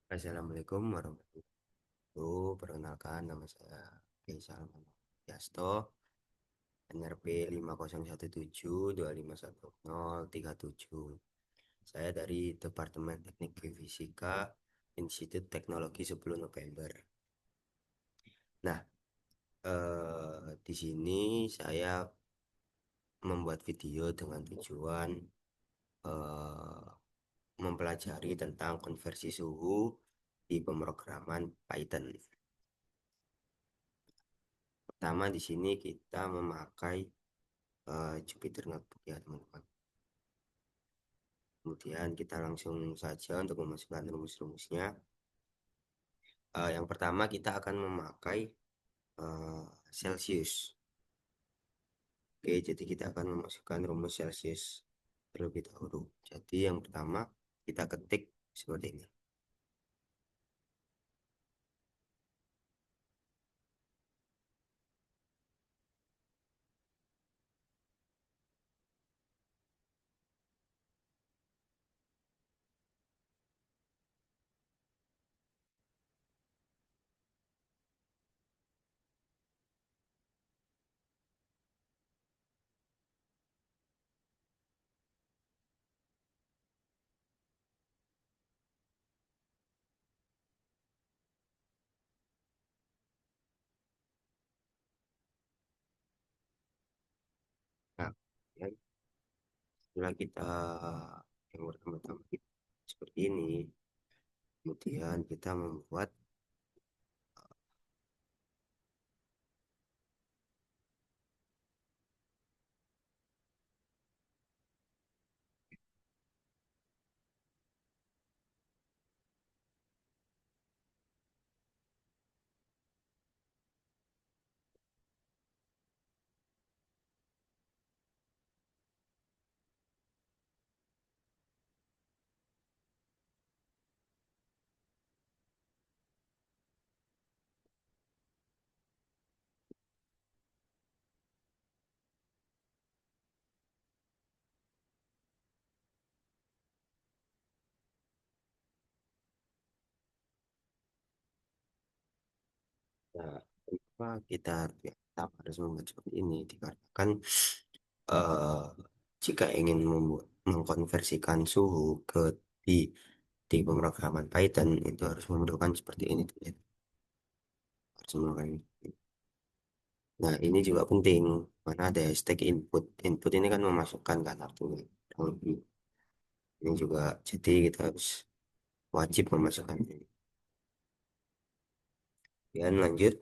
Assalamualaikum warahmatullahi wabarakatuh. Perkenalkan nama saya Faisal Yasto, NRP 5017251037. Saya dari Departemen Teknik Geofisika, Institut Teknologi 10 November. Nah, di sini saya membuat video dengan tujuan eh, mempelajari tentang konversi suhu di pemrograman Python. Pertama di sini kita memakai Jupyter Notebook ya teman-teman. Kemudian kita langsung saja untuk memasukkan rumus-rumusnya. Yang pertama kita akan memakai eh, Celsius. Oke, jadi kita akan memasukkan rumus Celsius terlebih dahulu. Jadi yang pertama kita ketik seperti ini. Nah, kemudian setelah kita yang pertama-tama seperti ini, kemudian kita membuat nah, kenapa kita harus membuat seperti ini dikarenakan eh, jika ingin mengkonversikan suhu di di pemrograman Python itu harus memerlukan seperti ini tuh, ya. Harus memerlukan ini. Nah, ini juga penting karena ada hashtag input. Input ini kan memasukkan kan artinya. Kurang lebih. Ini juga jadi kita harus wajib memasukkan ini. Dan lanjut.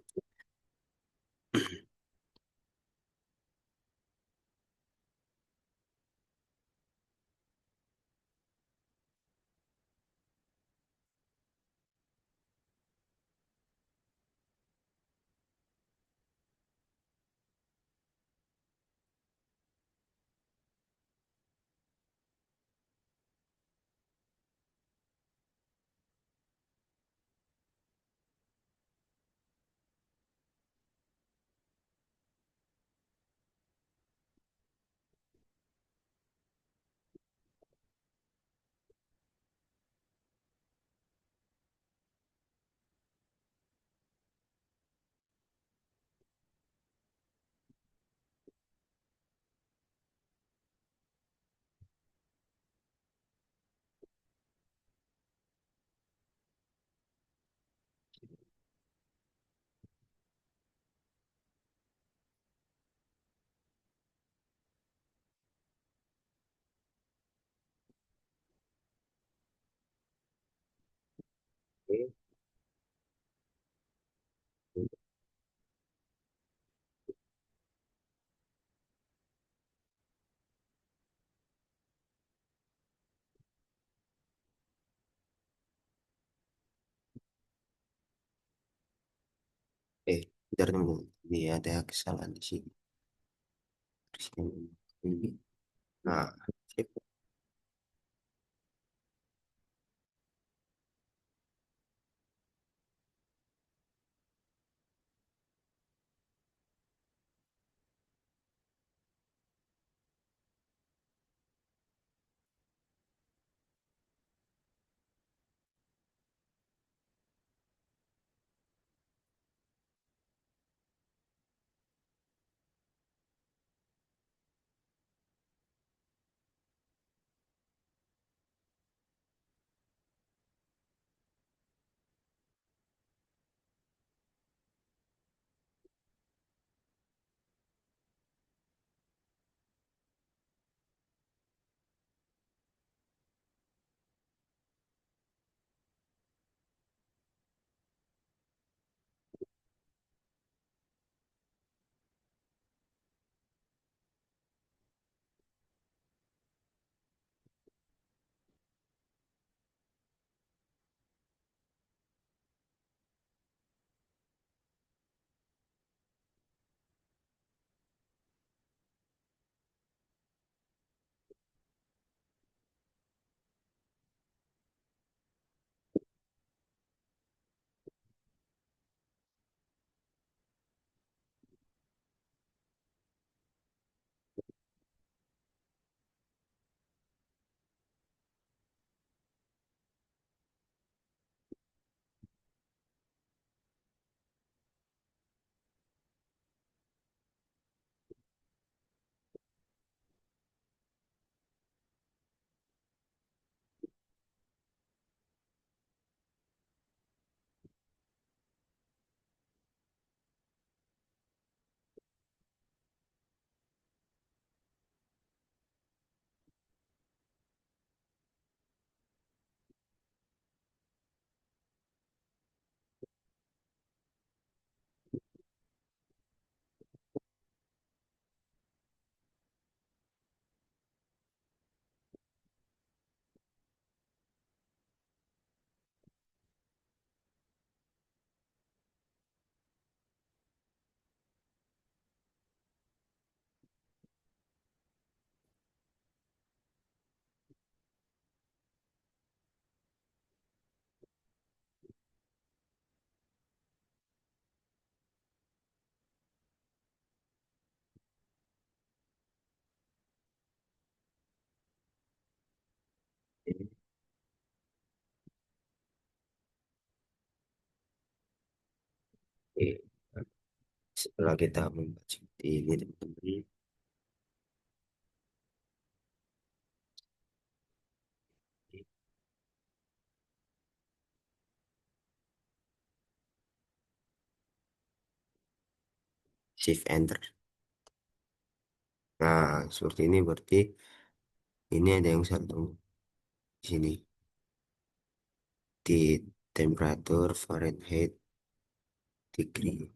Oke. Bentar teman-teman. Ini ada kesalahan di sini. Di sini. Ini. Nah, sip. Setelah kita membuat seperti ini, teman-teman, shift enter. Nah, seperti ini berarti ini ada yang satu di sini di temperatur Fahrenheit degree.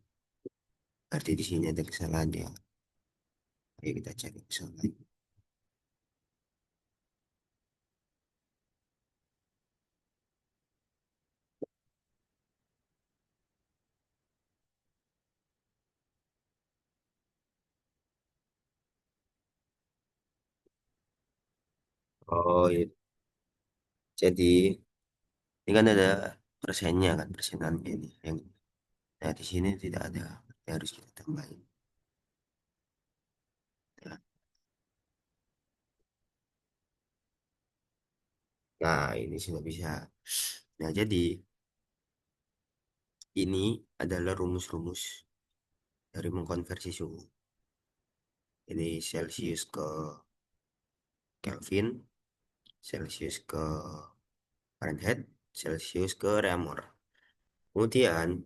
Berarti di sini ada kesalahan ya. Ayo kita cari kesalahan. Oh, iya. Jadi ini kan ada persennya kan, persenannya ini. Yang, nah, di sini tidak ada. Yang harus kita tambahin. Nah, nah, ini sudah bisa. Nah, jadi ini adalah rumus-rumus dari mengkonversi suhu. Ini Celsius ke Kelvin, Celsius ke Fahrenheit, Celsius ke Reaumur. Kemudian,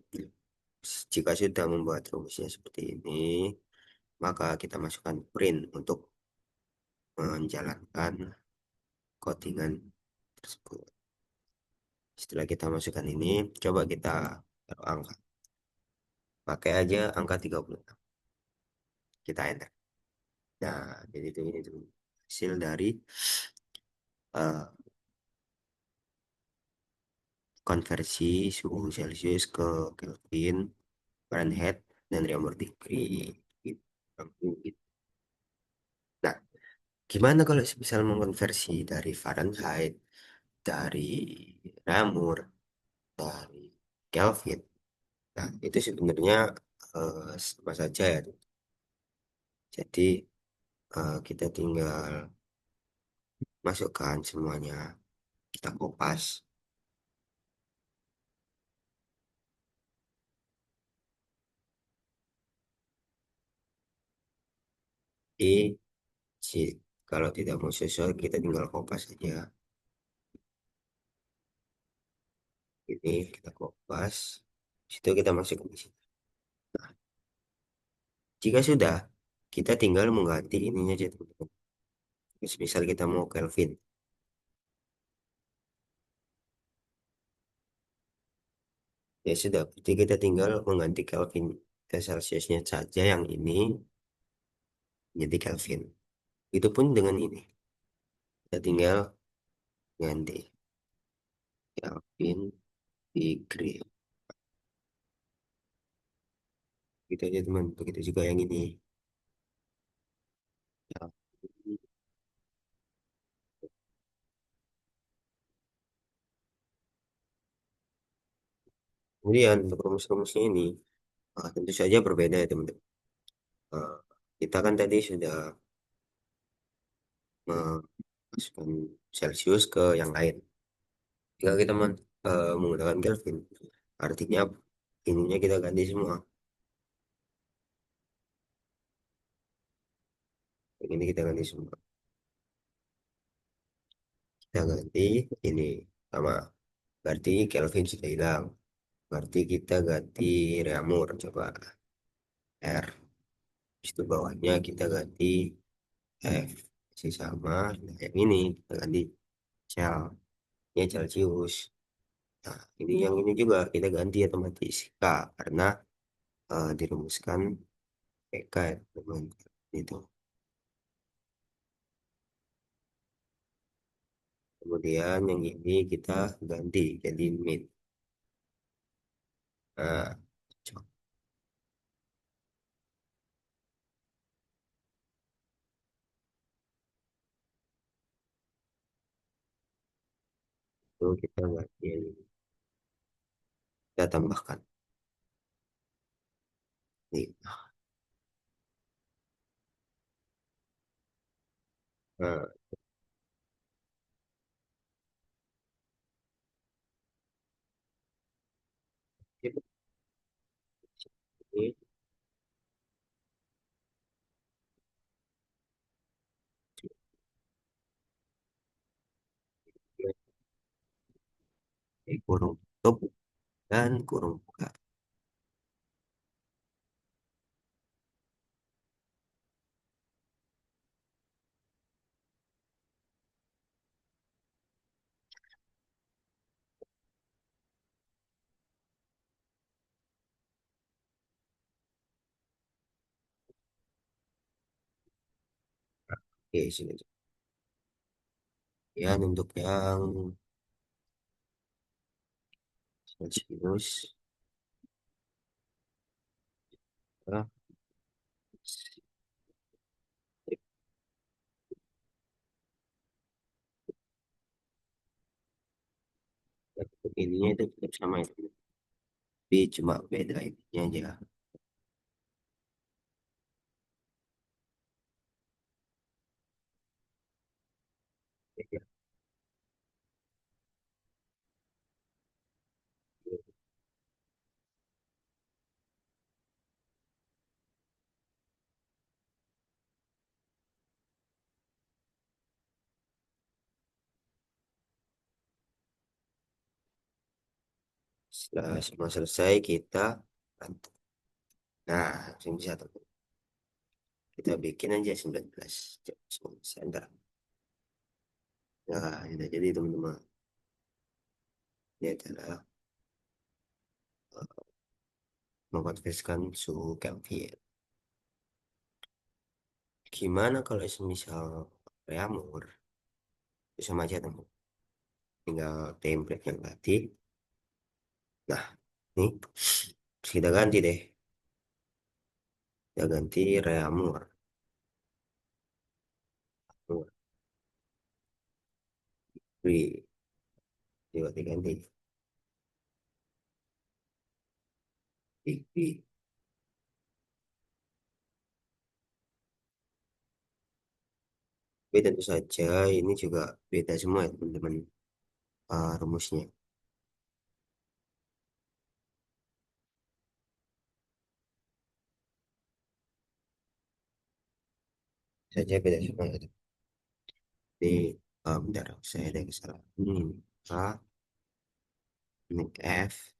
jika sudah membuat rumusnya seperti ini, maka kita masukkan print untuk menjalankan codingan tersebut. Setelah kita masukkan ini, coba kita taruh angka. Pakai aja angka 36. Kita enter. Nah, jadi itu ini tuh hasil dari eh, konversi suhu Celcius ke Kelvin, Fahrenheit, dan Reaumur degree. Gitu. Gitu. Nah, gimana kalau misal mengkonversi dari Fahrenheit, dari Reaumur, dari Kelvin? Nah, itu sebenarnya sama saja ya. Jadi kita tinggal masukkan semuanya, kita kopas. I, C. Kalau tidak mau sesuai, kita tinggal kopas saja. Ini kita kopas. Situ kita masukkan di sini. Nah, jika sudah, kita tinggal mengganti ininya aja teman-teman. Misal kita mau Kelvin. Ya sudah, berarti kita tinggal mengganti Kelvin ke Celsiusnya saja yang ini jadi Kelvin. Itu pun dengan ini. Kita tinggal ganti Kelvin degree. Gitu aja teman. Begitu juga yang ini. Ya. Kemudian untuk rumus-rumusnya ini tentu saja berbeda ya teman-teman. Eh, kita kan tadi sudah memasukkan Celsius ke yang lain. Jika kita menggunakan Kelvin, artinya ininya kita ganti semua. Yang ini kita ganti semua. Kita ganti ini sama. Berarti Kelvin sudah hilang. Berarti kita ganti Reaumur. Coba R. Habis itu bawahnya kita ganti F. Masih sama. Nah, yang ini kita ganti Cel. Ini Celsius. Nah, ini yang ini juga kita ganti otomatis K karena dirumuskan PK ya, teman. Itu. Kemudian yang ini kita ganti jadi min. Nah, coba itu kita ganti yang ini. Kita tambahkan. Nih. Nah, ini kurung tutup dan kurung buka. Oke, sudah. Ya, untuk yang sinus, ya, untuk ininya itu tetap sama itu. Tapi cuma beda ininya aja. Ya, setelah semua selesai kita bantu. Nah, langsung bisa tuh. Kita bikin aja 19 jam semua center. Nah, udah jadi teman-teman. Ini adalah mengkonversikan suhu Kelvin. Gimana kalau semisal jamur? Itu sama aja teman. Tinggal template yang tadi. Nah, nih terus kita ganti deh. Kita ganti reamur. Wih, coba diganti. Wih. Tapi tentu saja ini juga beda semua ya teman-teman, rumusnya. Saja beda semua ya. Jadi, bentar, saya ada kesalahan. Ini A, ini F,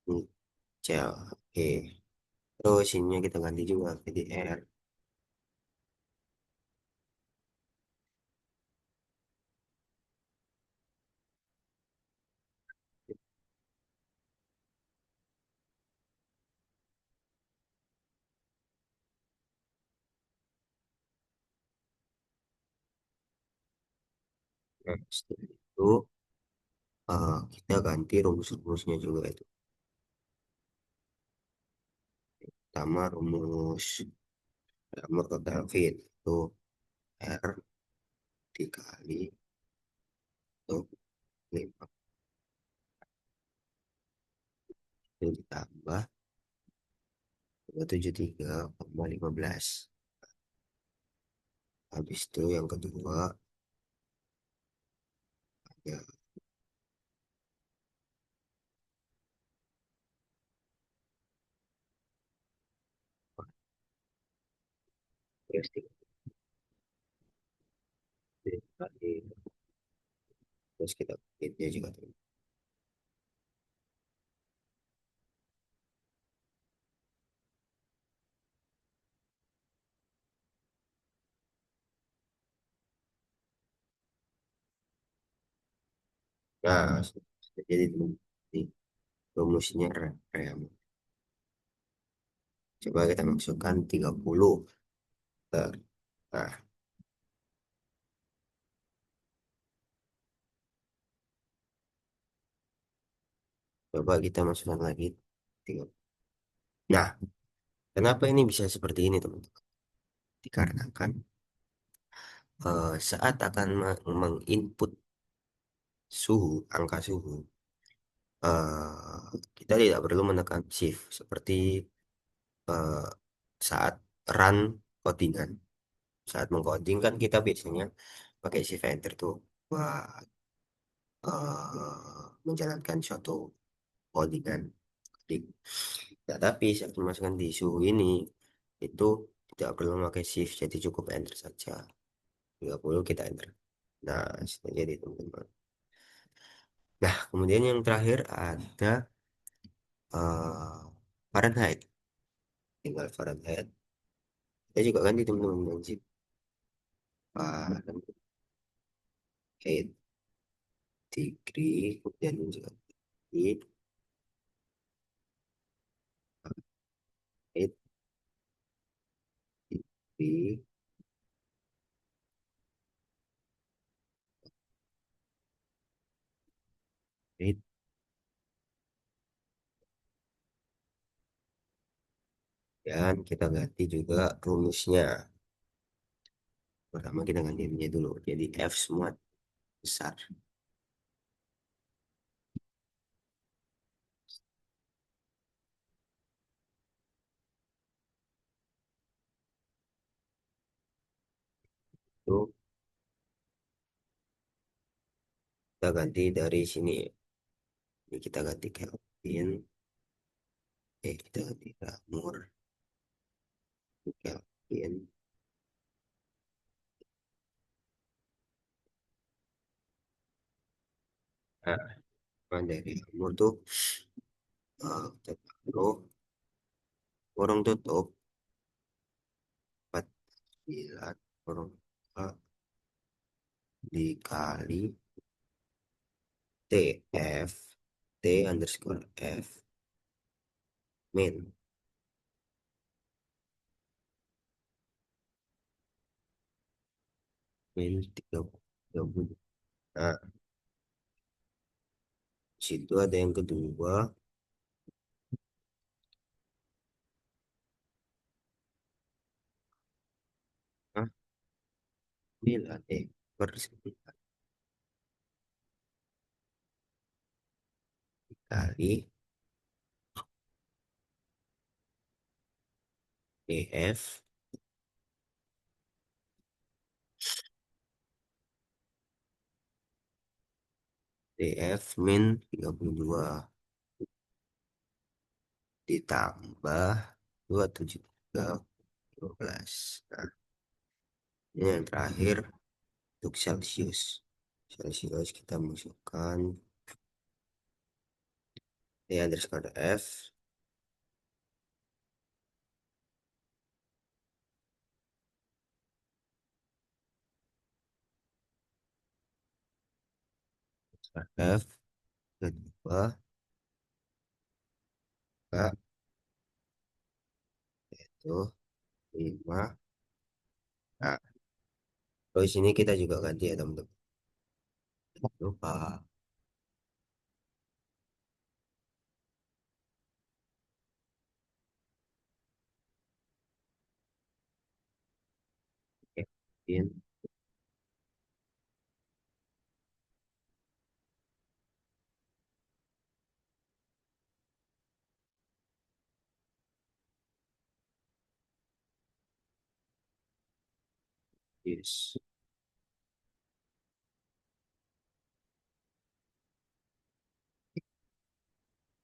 ini C, Oke. Terus ininya kita ganti juga jadi R. Nah, setelah itu kita ganti rumus-rumusnya juga itu. Pertama rumus rumus ke Kelvin itu R dikali itu 5 itu ditambah 273,15. Habis itu yang kedua ya terus dikali terus kita dia juga tuh. Nah, sudah jadi teman ini rumusnya rem. Coba kita masukkan 30. Nah, coba kita masukkan lagi 30. Nah, kenapa ini bisa seperti ini teman-teman? Dikarenakan saat akan menginput suhu, angka suhu, kita tidak perlu menekan shift seperti eh, saat run codingan. Saat mengcoding kan kita biasanya pakai shift enter tuh buat menjalankan suatu codingan. Coding. Nah, tapi saat memasukkan di suhu ini itu tidak perlu memakai shift, jadi cukup enter saja. 30 kita enter. Nah, sudah jadi teman-teman. Nah, kemudian yang terakhir ada eh, Fahrenheit. Tinggal Fahrenheit. Saya juga ganti teman-teman wajib Fahrenheit degree, kemudian juga di Fahrenheit degree. Dan kita ganti juga rumusnya. Pertama kita ganti ininya dulu. Jadi F semua besar. Itu kita ganti dari sini. Ini kita ganti Kelvin. Kita ganti Ramur. Kelvin. Nah, dari Ramur tuh kita taruh kurung tutup 49 kurung buka dikali TF T underscore F min min 30. Nah, situ ada yang kedua. Nah, 9 per 9 kali DF DF min 32 ditambah 273 12. Nah, ini yang terakhir untuk Celsius. Celsius kita masukkan T underscore F F kedua K itu 5. Nah, terus ini kita juga ganti ya teman-teman. Jangan lupa. Yakin. Yes.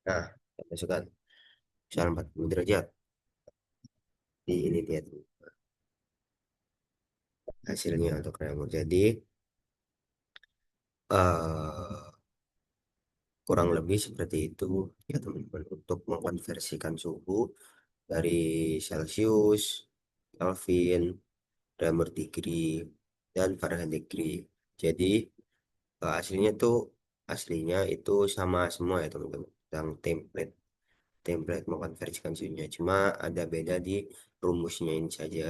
Nah, kita masukkan misal 40 derajat. Di ini dia tuh hasilnya untuk reaksi. Jadi eh kurang lebih seperti itu ya teman-teman untuk mengkonversikan suhu dari Celsius, Kelvin, Reamer degree, dan Fahrenheit degree. Jadi aslinya itu sama semua ya teman-teman. Yang template mengkonversikan suhunya. Cuma ada beda di rumusnya ini saja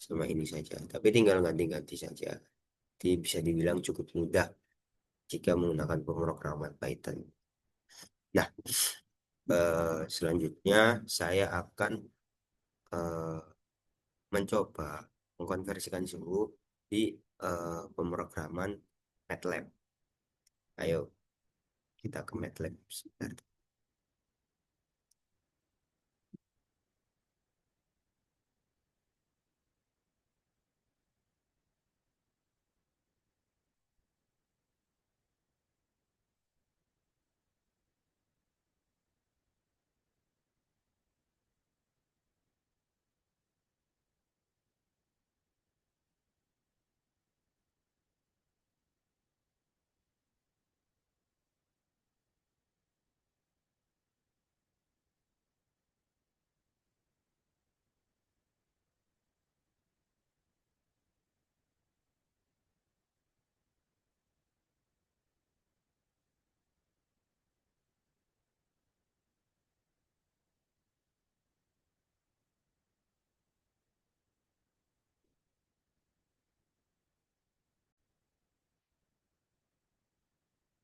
sama ini saja. Tapi tinggal ganti-ganti saja. Jadi bisa dibilang cukup mudah jika menggunakan pemrograman Python. Nah, selanjutnya saya akan eh, mencoba mengkonversikan suhu di pemrograman MATLAB. Ayo kita ke MATLAB sebentar.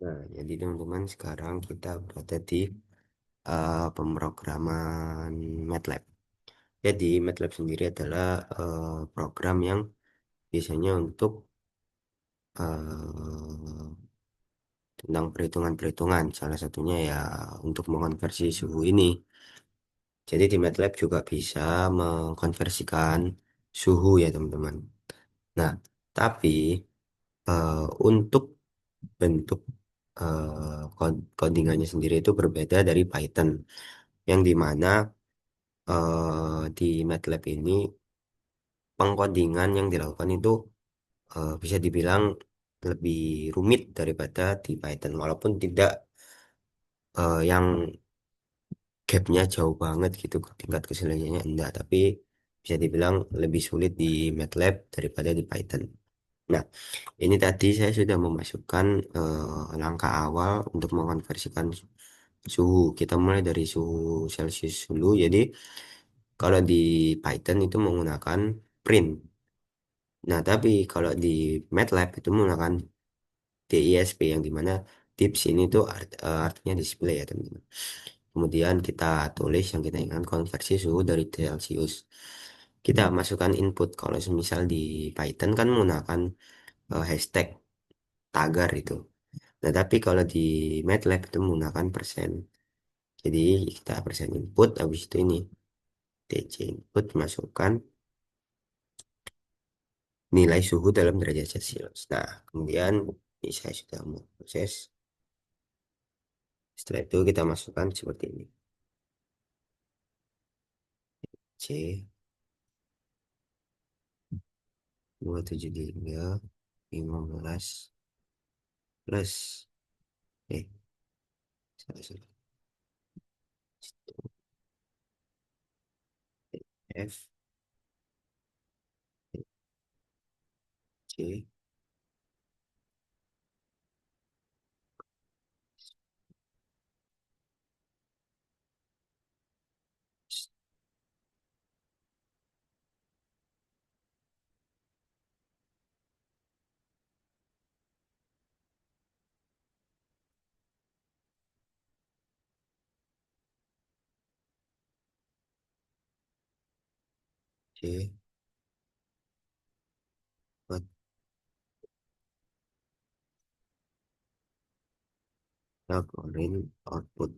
Nah, jadi teman-teman sekarang kita berada di pemrograman MATLAB. Jadi MATLAB sendiri adalah program yang biasanya untuk tentang perhitungan-perhitungan. Salah satunya ya untuk mengonversi suhu ini. Jadi di MATLAB juga bisa mengkonversikan suhu ya teman-teman. Nah, tapi eh, untuk bentuk codingannya sendiri itu berbeda dari Python. Yang dimana di MATLAB ini pengkodingan yang dilakukan itu bisa dibilang lebih rumit daripada di Python. Walaupun tidak yang gapnya jauh banget gitu tingkat kesulitannya enggak, tapi bisa dibilang lebih sulit di MATLAB daripada di Python. Nah, ini tadi saya sudah memasukkan langkah awal untuk mengonversikan suhu. Kita mulai dari suhu Celcius dulu. Jadi kalau di Python itu menggunakan print. Nah, tapi kalau di MATLAB itu menggunakan DISP yang dimana dips ini tuh artinya display ya teman-teman. Kemudian kita tulis yang kita inginkan konversi suhu dari Celcius. Kita masukkan input. Kalau misal di Python kan menggunakan hashtag tagar itu. Nah, tapi kalau di MATLAB itu menggunakan persen. Jadi kita persen input, habis itu ini TC input masukkan nilai suhu dalam derajat Celcius. Nah, kemudian ini saya sudah mau proses. Setelah itu kita masukkan seperti ini. C 273 15 plus eh salah. F C C buat keluarin output.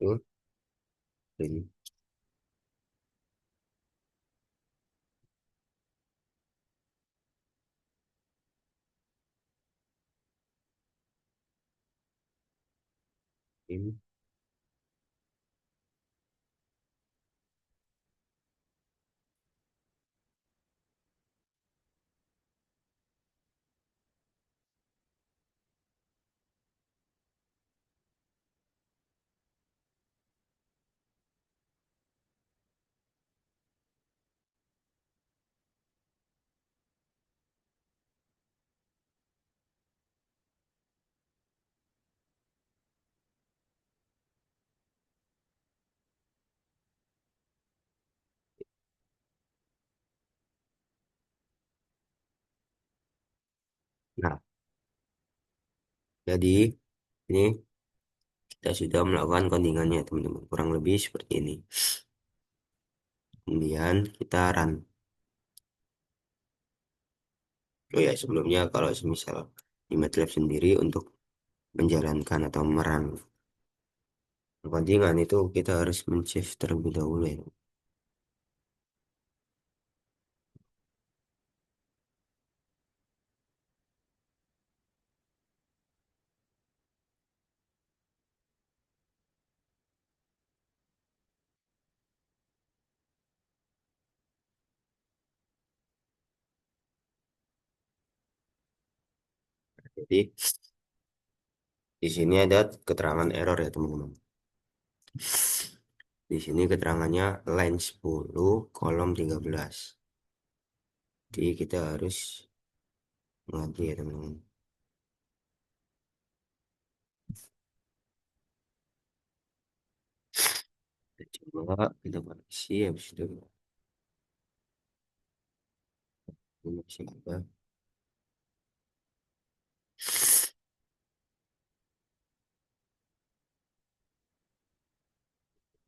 Itu ini ini Jadi ini kita sudah melakukan codingannya teman-teman, kurang lebih seperti ini. Kemudian kita run. Oh ya, sebelumnya kalau misal di MATLAB sendiri untuk menjalankan atau merun codingan itu kita harus men-save terlebih dahulu ya. Jadi di sini ada keterangan error ya teman-teman. Di sini keterangannya line 10 kolom 13. Jadi kita harus mengganti ya teman-teman. Kita coba kita koreksi habis itu ini masih ada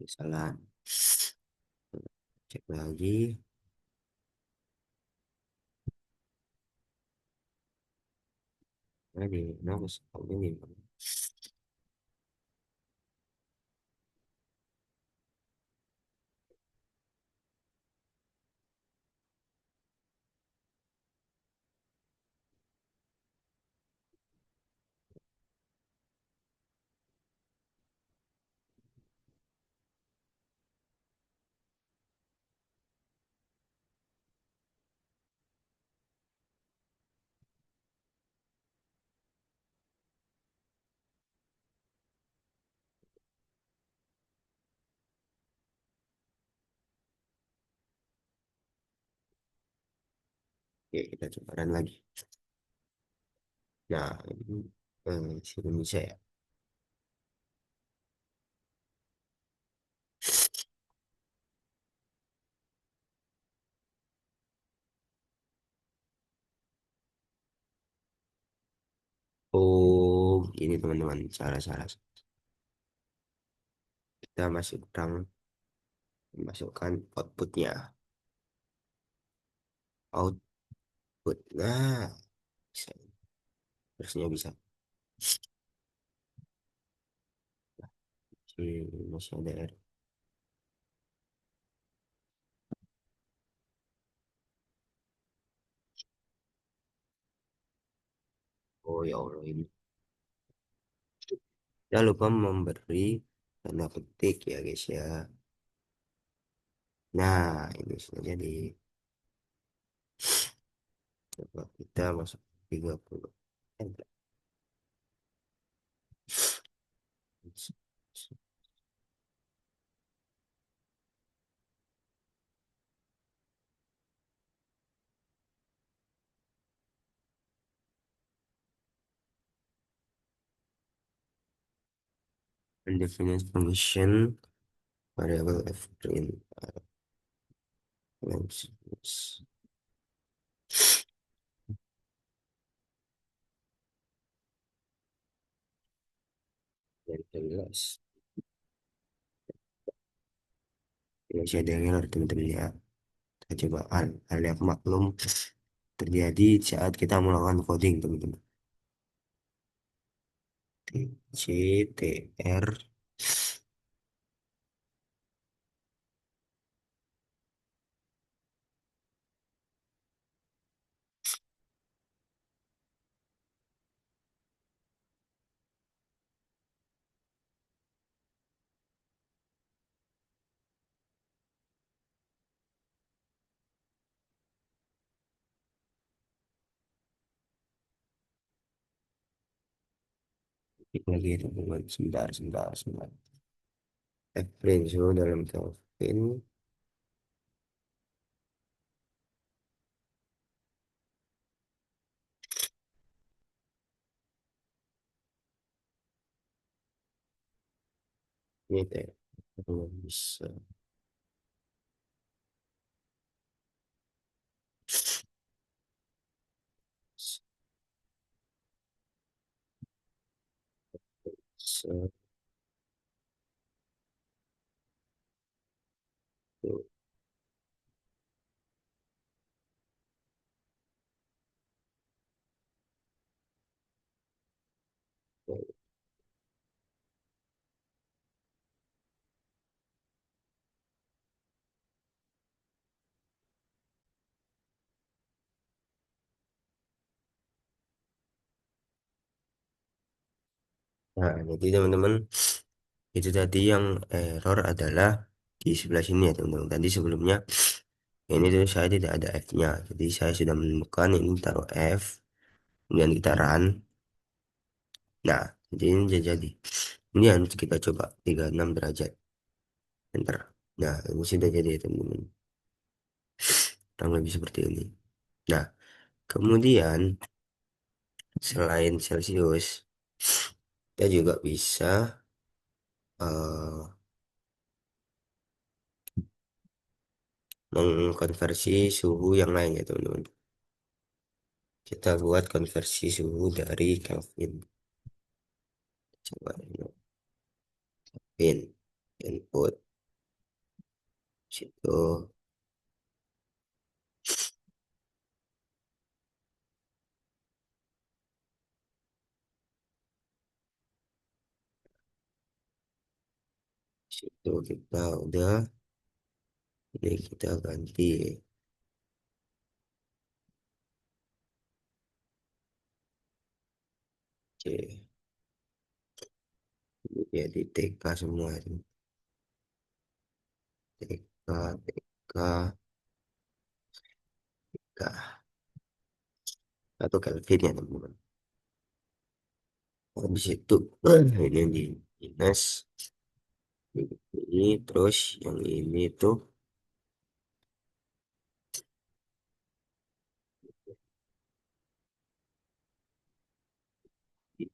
kesalahan. Cek lagi. Nah, di mana kesalahan ini? Oke, kita coba run lagi. Nah, ini si Indonesia ya. Oh, ini teman-teman, salah-salah. Kita masukkan outputnya. Output. Nah, bisa. Terusnya bisa. Si masih ada error. Oh ya Allah ini. Jangan lupa memberi tanda petik ya guys ya. Nah, ini sudah jadi. Coba kita masuk 30. Enter. Indefinite function variable f print length dari 13. Masih ada yang error teman-teman ya. Kita coba hal yang maklum terjadi saat kita melakukan coding teman-teman. CTR klik lagi teman-teman. Sebentar. F-print sudah dalam Kelvin. Ini teh belum bisa. Satu, nah, jadi teman-teman, itu tadi yang error adalah di sebelah sini ya teman-teman. Tadi sebelumnya ini tuh saya tidak ada F-nya. Jadi saya sudah menemukan ini taruh F, kemudian kita run. Nah, jadi ini sudah jadi. Kemudian kita coba 36 derajat. Enter. Nah, ini sudah jadi ya teman-teman. Kurang lebih seperti ini. Nah, kemudian selain Celcius, kita juga bisa eh, mengkonversi suhu yang lain ya teman-teman. Kita buat konversi suhu dari Kelvin. Coba ini, Kelvin input situ, situ kita udah, ini kita ganti. Oke, ini jadi TK semua itu. TK, TK, TK atau Kelvin ya teman-teman. Habis itu ini yang di minus ini, terus yang ini tuh di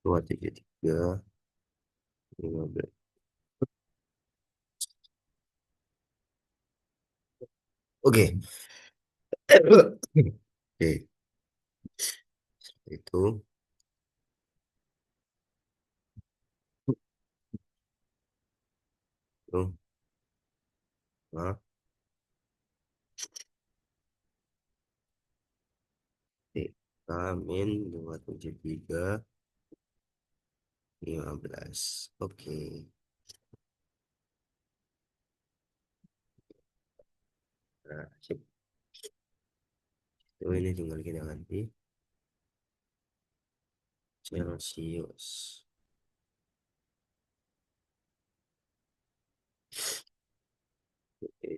273 15. Oke. Oke, itu tuh, nah, TK min 273 15. Oke. Nah, sip. Itu ini tinggal kita ganti Celsius. Oke.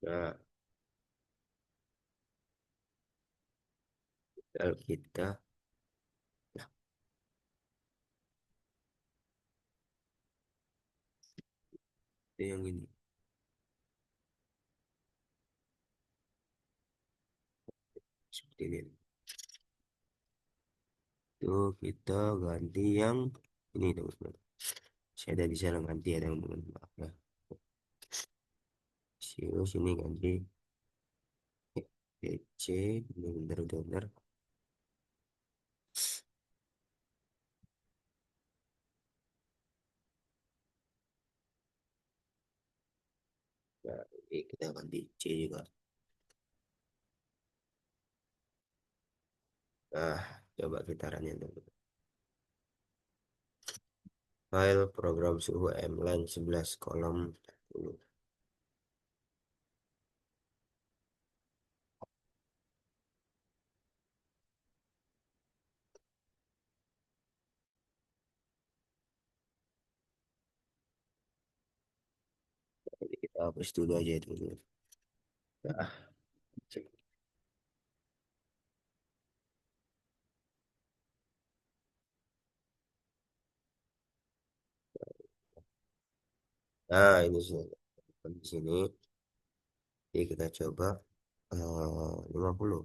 Nah, kalau kita, nah, itu yang ini seperti ini. Itu kita ganti yang ini teman-teman. Saya tidak bisa ganti ya teman-teman. Maaf ya. Celsius ini ganti DC. Ini benar-benar. Nah, ini kita ganti C juga. Nah, coba kita run ya teman-teman. File program suhu mline 11 kolom 10. Jadi kita hapus dulu aja itu. Nah, cek. Nah, ini sudah di sini. Jadi kita coba 50.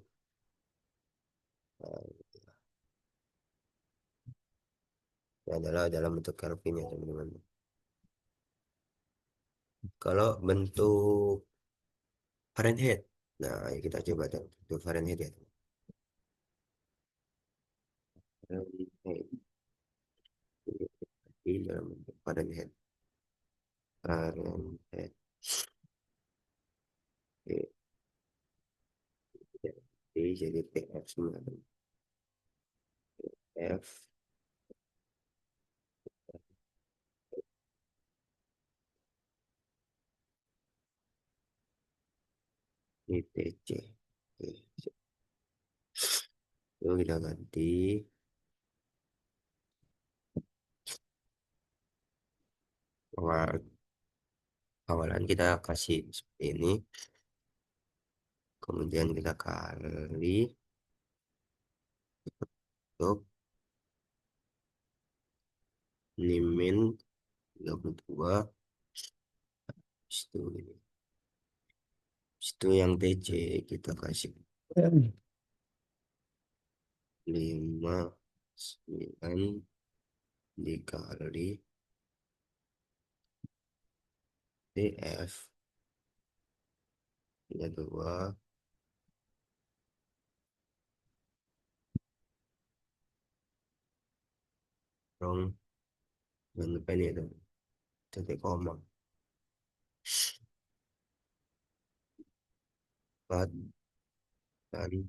Nah, ini adalah dalam bentuk Kelvin ya teman-teman. Kalau bentuk Fahrenheit. Nah, kita coba tuh itu Fahrenheit ya. Fahrenheit di dalam bentuk Fahrenheit. Fahrenheit. Oke, jadi PF semua. F ITC. Oke, lalu kita ganti awal awalan kita kasih seperti ini, kemudian kita kali untuk ini min 32, itu ini. Itu yang TC kita kasih 59 dikali TF ya 2 rong dan lupa ini ada titik koma 4 kali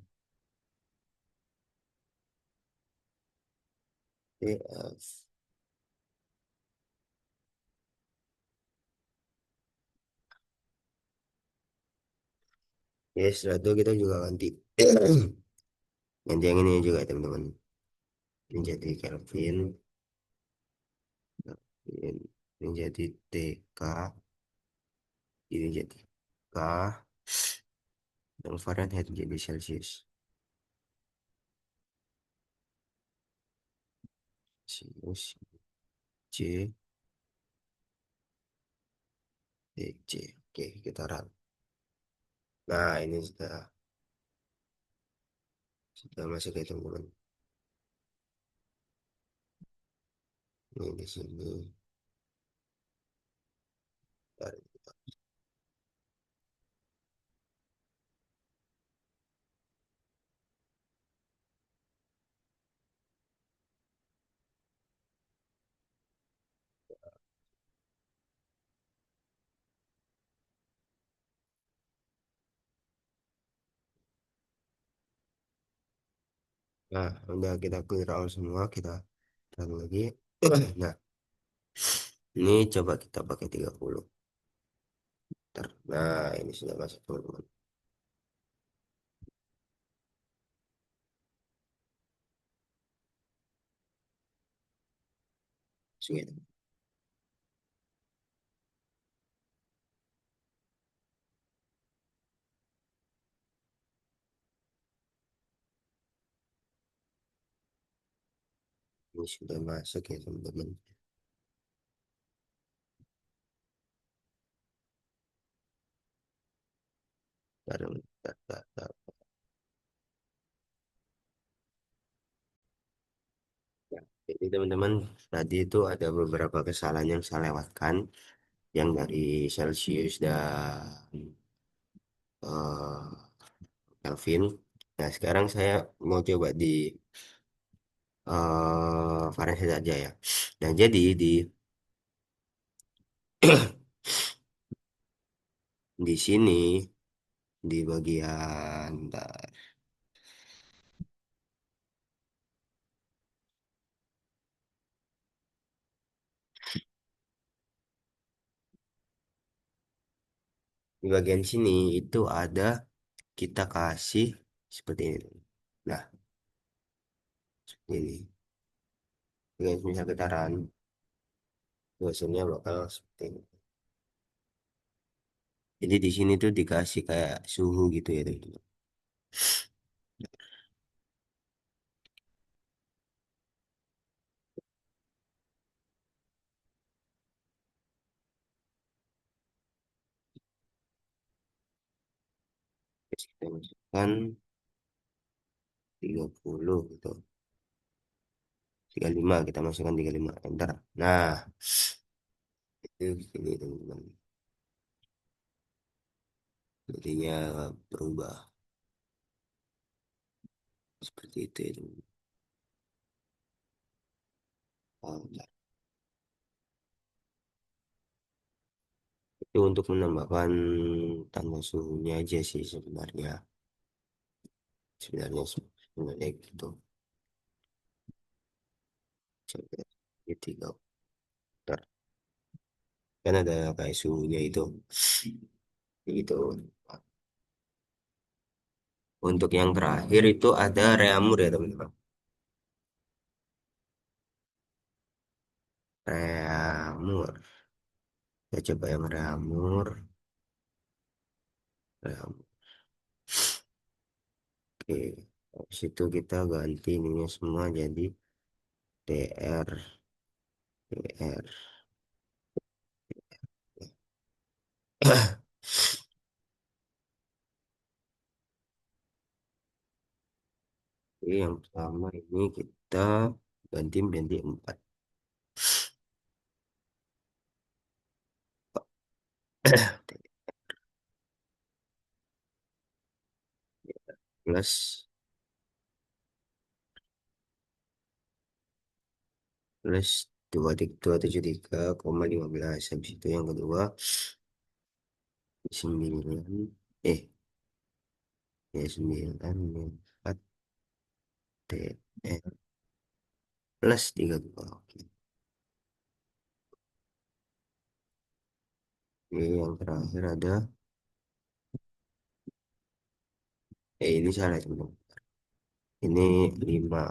TF. Ya setelah itu kita juga ganti ganti yang ini juga teman-teman, menjadi Kelvin, Kelvin menjadi TK, ini jadi K, dan Fahrenheit jadi Celsius. Sinus C DC. Oke, kita run. Nah, ini sudah masuk ya teman-teman. Ini di sini. Nah, udah kita clear all semua, kita run lagi. Nah, ini coba kita pakai 30. Nah, ini sudah masuk teman-teman. Sini, ini sudah masuk ya teman-teman. Taruh, tar, tar, tar. Ya, jadi teman-teman, tadi itu ada beberapa kesalahan yang saya lewatkan, yang dari Celsius dan eh, Kelvin. Nah, sekarang saya mau coba di Fahrenheit aja ya. Nah, jadi di sini di bagian di bagian sini itu ada, kita kasih seperti ini. Nah, seperti ini. Dengan misal getaran, hasilnya bakal seperti ini. Jadi di sini tuh dikasih kayak suhu gitu ya teman-teman. Terus kita masukkan 30 gitu. 35 kita masukkan 35. Enter. Nah, itu gini teman-teman. jadinya berubah seperti itu ya. Oh, itu untuk menambahkan tanda suhunya aja sih sebenarnya. Sebenarnya gitu. Sampai di 3 oktav. Kan ada kayak suhunya itu. Gitu. Untuk yang terakhir itu ada reamur ya teman-teman. Reamur. Kita coba yang reamur. Reamur. Oke. Habis itu kita ganti ininya semua jadi DR. DR. Oke, yang pertama ini kita ganti menjadi 4. Plus plus 2,273,15. Habis itu yang kedua 9 ya 9 4 TR plus 32. Oke. Oke, yang terakhir ada ini salah teman. Ini 5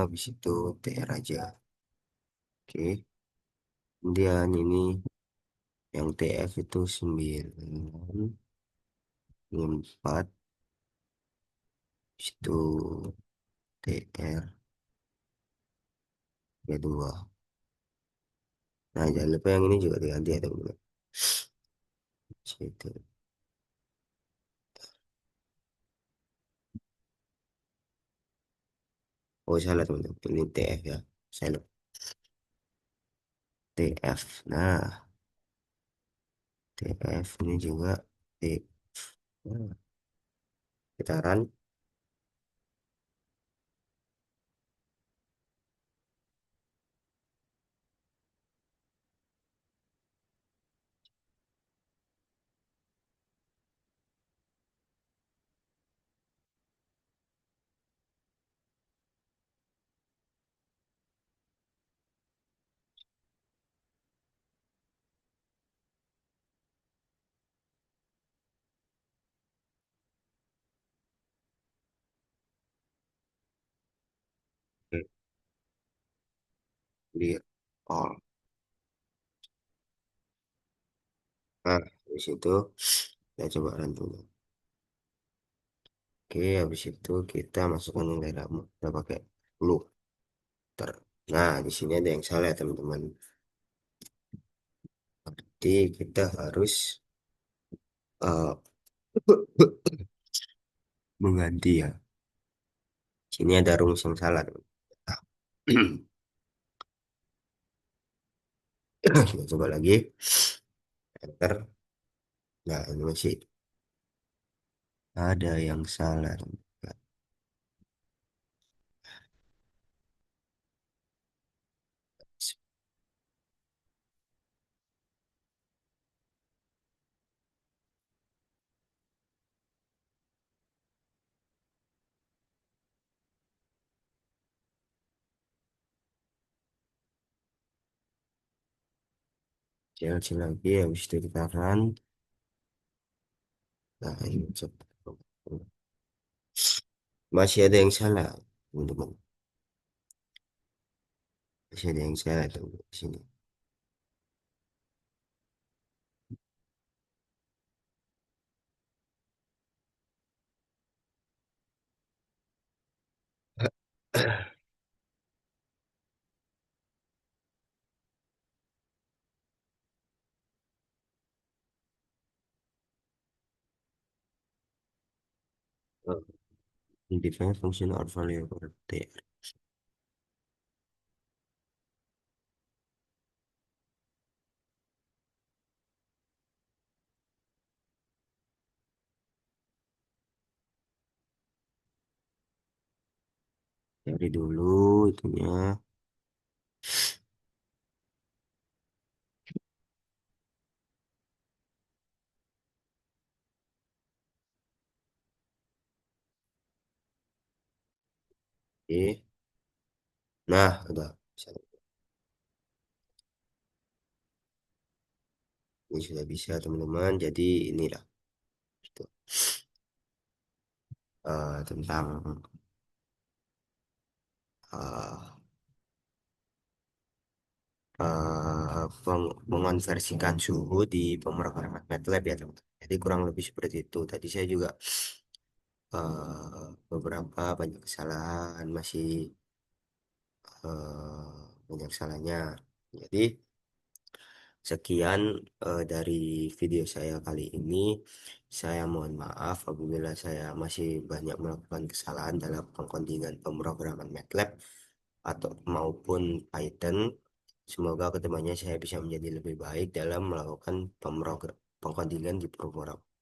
habis itu TR aja. Oke. Kemudian ini yang TF itu 9 4 habis itu TR kedua. Nah, jangan lupa yang ini juga diganti ya teman-teman. Situ. Oh, salah teman-teman. Ini TF ya. Salah. TF. Nah, TF ini juga T. Nah, gitaran. Oke, clear. Oh, nah, habis itu kita coba run dulu. Oke, habis itu kita masukkan nilai lama. Kita pakai loop. Nah, di sini ada yang salah ya teman-teman. Berarti kita harus eh, mengganti ya. Sini ada rumus yang salah, teman. Nah, kita coba lagi. Enter. Nah, ini masih ada yang salah, teman. Kecil lagi, habis itu kita run. Nah, ini coba. Masih ada yang salah, teman-teman. Masih ada yang salah, teman di sini. Define function or variable there. Cari dulu itunya. Oke. Nah, udah. Ini sudah bisa teman-teman. Jadi inilah itu, tentang eh, mengonversikan suhu di pemrograman MATLAB ya teman-teman. Jadi kurang lebih seperti itu. Tadi saya juga beberapa banyak kesalahan, masih banyak salahnya. Jadi sekian dari video saya kali ini. Saya mohon maaf apabila saya masih banyak melakukan kesalahan dalam pengkodingan pemrograman MATLAB atau maupun Python. Semoga kedepannya saya bisa menjadi lebih baik dalam melakukan pengkodingan di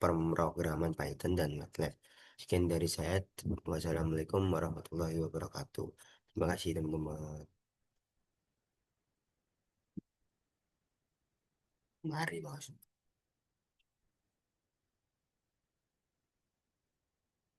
pemrograman Python dan MATLAB. Sekian dari saya. Wassalamualaikum warahmatullahi wabarakatuh. Terima kasih teman-teman. Mari, Bos.